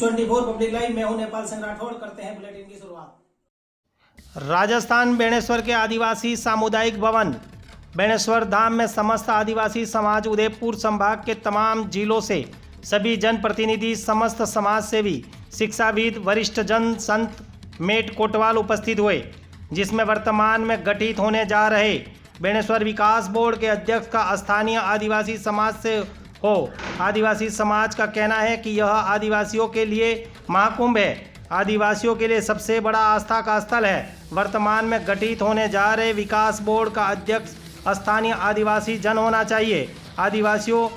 N24 public live में हूं नेपाल सिंह राठौड़। करते हैं बुलेटिन की शुरुआत। राजस्थान बेणेश्वर के आदिवासी सामुदायिक भवन बेणेश्वर धाम में समस्त आदिवासी समाज उदयपुर संभाग के तमाम जिलों से सभी जनप्रतिनिधि, समस्त समाज सेवी, शिक्षाविद, वरिष्ठ जन, संत मेट कोटवाल उपस्थित हुए, जिसमें वर्तमान में गठित होने जा रहे बेणेश्वर विकास बोर्ड के अध्यक्ष का स्थानीय आदिवासी समाज से हो। आदिवासी समाज का कहना है कि यह आदिवासियों के लिए महाकुंभ है, आदिवासियों के लिए सबसे बड़ा आस्था का स्थल है। वर्तमान में गठित होने जा रहे विकास बोर्ड का अध्यक्ष स्थानीय आदिवासी जन होना चाहिए। आदिवासियों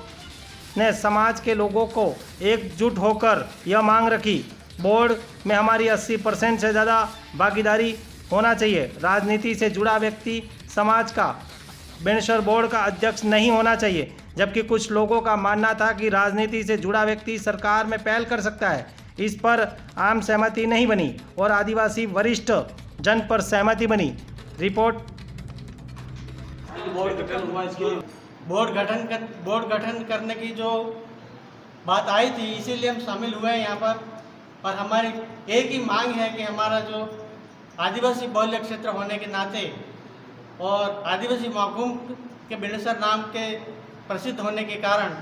ने समाज के लोगों को एकजुट होकर यह मांग रखी। बोर्ड में हमारी 80% से ज़्यादा भागीदारी होना चाहिए। राजनीति से जुड़ा व्यक्ति समाज का बेणेश्वर बोर्ड का अध्यक्ष नहीं होना चाहिए, जबकि कुछ लोगों का मानना था कि राजनीति से जुड़ा व्यक्ति सरकार में पहल कर सकता है। इस पर आम सहमति नहीं बनी और आदिवासी वरिष्ठ जन पर सहमति बनी। रिपोर्ट। बोर्ड गठन करने की जो बात आई थी, इसीलिए हम शामिल हुए हैं यहाँ पर। और हमारी एक ही मांग है कि हमारा जो आदिवासी बहुल्य क्षेत्र होने के नाते और आदिवासी महाकुंभ के बेणेश्वर नाम के प्रसिद्ध होने के कारण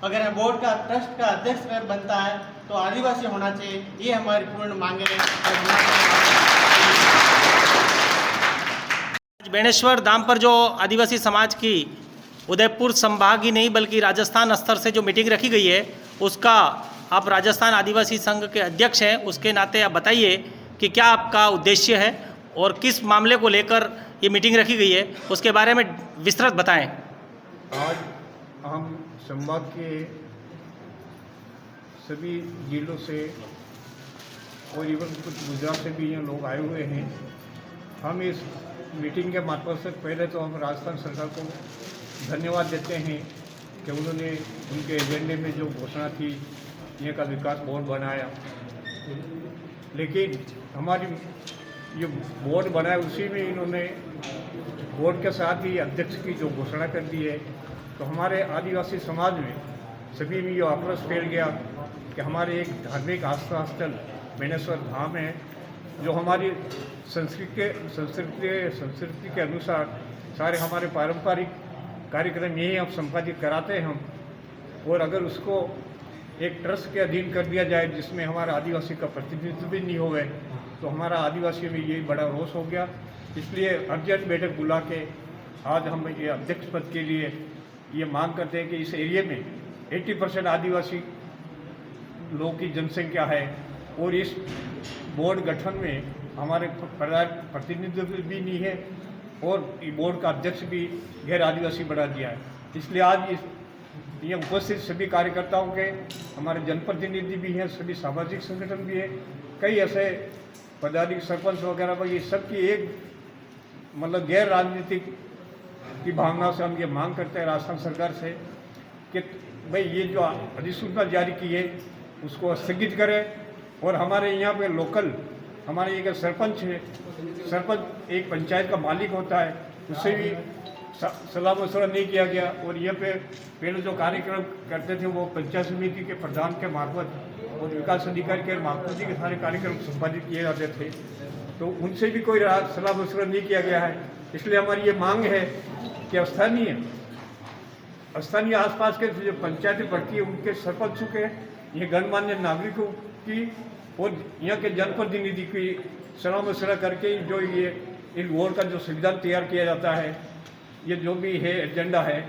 अगर बोर्ड का ट्रस्ट का अध्यक्ष अगर बनता है तो आदिवासी होना चाहिए। ये हमारी पूर्ण मांगे हैं। बेणेश्वर धाम पर जो आदिवासी समाज की उदयपुर संभाग ही नहीं बल्कि राजस्थान स्तर से जो मीटिंग रखी गई है, उसका आप राजस्थान आदिवासी संघ के अध्यक्ष हैं, उसके नाते आप बताइए कि क्या आपका उद्देश्य है और किस मामले को लेकर ये मीटिंग रखी गई है, उसके बारे में विस्तृत बताएं। आज हम संभाग के सभी जिलों से और इवन कुछ गुजरात से भी यहाँ लोग आए हुए हैं। हम इस मीटिंग के माध्यम से पहले तो हम राजस्थान सरकार को धन्यवाद देते हैं कि उन्होंने उनके एजेंडे में जो घोषणा थी यहाँ का विकास बोर्ड बनाया, लेकिन हमारी ये बोर्ड बनाया उसी में इन्होंने बोर्ड के साथ ही अध्यक्ष की जो घोषणा कर दी है, तो हमारे आदिवासी समाज में सभी में ये आक्रोश फैल गया कि हमारे एक धार्मिक आस्था स्थल बेणेश्वर धाम है, जो हमारी संस्कृति के अनुसार सारे हमारे पारंपरिक कार्यक्रम यही हम संपादित कराते हैं हम, और अगर उसको एक ट्रस्ट के अधीन कर दिया जाए जिसमें हमारा आदिवासी का प्रतिनिधित्व भी नहीं होवे, तो हमारा आदिवासियों में यही बड़ा रोष हो गया। इसलिए अर्जेंट बैठक बुला के आज हम ये अध्यक्ष पद के लिए ये मांग करते हैं कि इस एरिया में 80% आदिवासी लोगों की जनसंख्या है और इस बोर्ड गठन में हमारे प्रतिनिधित्व भी नहीं है और बोर्ड का अध्यक्ष भी गैर आदिवासी बना दिया है। इसलिए आज इस ये उपस्थित सभी कार्यकर्ताओं के, हमारे जनप्रतिनिधि भी हैं, सभी सामाजिक संगठन भी है, कई ऐसे पदाधिकारी, सरपंच वगैरह पर, ये सबकी एक मतलब गैर राजनीतिक की भावना से हम ये मांग करते हैं राजस्थान सरकार से कि भाई ये जो अधिसूचना जारी की है उसको स्थगित करें। और हमारे यहाँ पे लोकल हमारे एक सरपंच है, सरपंच एक पंचायत का मालिक होता है, उससे भी सलाह मशवरा नहीं किया गया। और यहाँ पे पहले जो कार्यक्रम करते थे वो पंचायत समिति के प्रधान के मार्फत और विकास अधिकारी के मार्फत के सारे कार्यक्रम संपादित किए जाते थे, तो उनसे भी कोई सलाह मशवरा नहीं किया गया है। इसलिए हमारी ये मांग है कि स्थानीय आसपास के जो पंचायतें पड़ती है उनके सरपंचों के, ये गणमान्य नागरिकों की और यहाँ के जनप्रतिनिधि की सलाह मशवरा करके जो ये इस बोर्ड का जो संविधान तैयार किया जाता है, ये जो भी है एजेंडा है,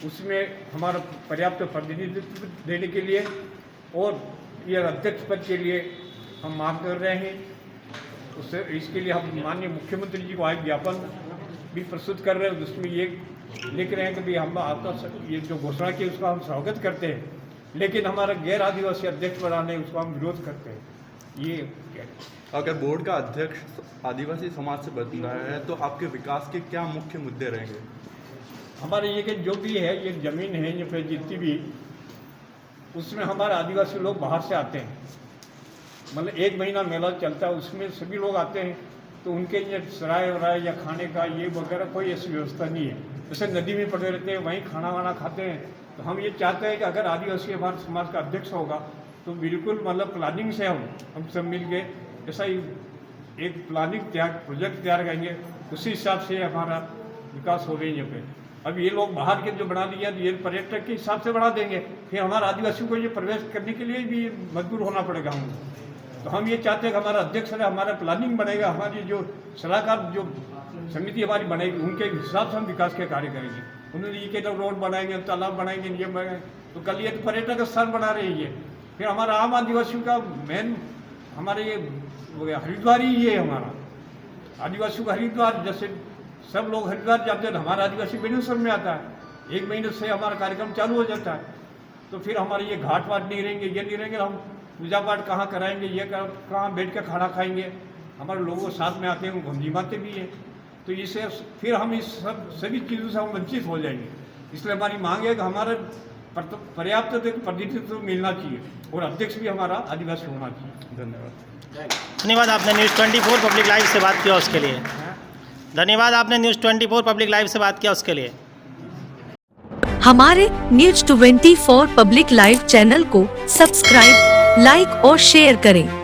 उसमें हमारा पर्याप्त प्रतिनिधित्व देने के लिए और ये अध्यक्ष पद के लिए हम मांग कर रहे हैं। उससे इसके लिए हम माननीय मुख्यमंत्री जी को आज ज्ञापन भी प्रस्तुत कर रहे हैं, जिसमें ये लिख रहे हैं कि भाई हम आपका ये जो घोषणा की उसका हम स्वागत करते हैं, लेकिन हमारा गैर आदिवासी अध्यक्ष बनाने उसका हम विरोध करते हैं। ये अगर बोर्ड का अध्यक्ष आदिवासी समाज से बनना है तो आपके विकास के क्या मुख्य मुद्दे रहेंगे? हमारे ये कि जो भी है ये ज़मीन है ये पे जितनी भी, उसमें हमारे आदिवासी लोग बाहर से आते हैं, मतलब 1 महीना मेला चलता है, उसमें सभी लोग आते हैं, तो उनके ये सराय वराय या खाने का ये वगैरह कोई ऐसी व्यवस्था नहीं है। जैसे नदी में पड़े रहते हैं वहीं खाना वाना खाते हैं। तो हम ये चाहते हैं कि अगर आदिवासी हमारे समाज का अध्यक्ष होगा तो बिल्कुल मतलब प्लानिंग से हम सब मिल के ऐसा ही एक प्रोजेक्ट तैयार करेंगे, उसी हिसाब से हमारा विकास हो रही है पे। अब ये लोग बाहर के जो बना दिया ये पर्यटक के हिसाब से बढ़ा देंगे, फिर हमारे आदिवासियों को ये प्रवेश करने के लिए भी मजबूर होना पड़ेगा हमको। तो हम ये चाहते हैं कि हमारा अध्यक्ष है, हमारा प्लानिंग बनेगा, हमारी जो सलाहकार जो समिति हमारी बनेगी उनके हिसाब से हम विकास के कार्य करेंगे। उन्होंने ये के रोड बनाएंगे, तालाब बनाएंगे, ये बनाएंगे, तो कल ये पर्यटक स्थान बना रहे हैं। फिर हमारा आम आदिवासियों का मेन हमारे ये हो गया हरिद्वार ही ये हमारा आदिवासियों का हरिद्वार। जैसे सब लोग हरिद्वार जाते हैं, हमारा आदिवासी बेनेश्वर में आता है, 1 महीने से हमारा कार्यक्रम चालू हो जाता है। तो फिर हमारे ये घाट वाट नहीं रहेंगे, ये नहीं रहेंगे, हम पूजा पाठ कहाँ कराएंगे, ये कहाँ बैठ कर खाना खाएंगे। हमारे लोगों साथ में आते हैं, वो घूमते भी हैं, तो इससे फिर हम इस सभी चीज़ों से हम वंचित हो जाएंगे। इसलिए हमारी मांग है कि हमारे पर्याप्त प्रतिनिधित्व मिलना चाहिए और अध्यक्ष भी हमारा आदिवासी होना चाहिए। धन्यवाद। धन्यवाद, आपने न्यूज़ 24 पब्लिक लाइव से बात किया उसके लिए। धन्यवाद, आपने न्यूज़ 24 पब्लिक लाइव से बात किया उसके लिए। हमारे न्यूज़ 24 पब्लिक लाइव चैनल को सब्सक्राइब, लाइक और शेयर करें।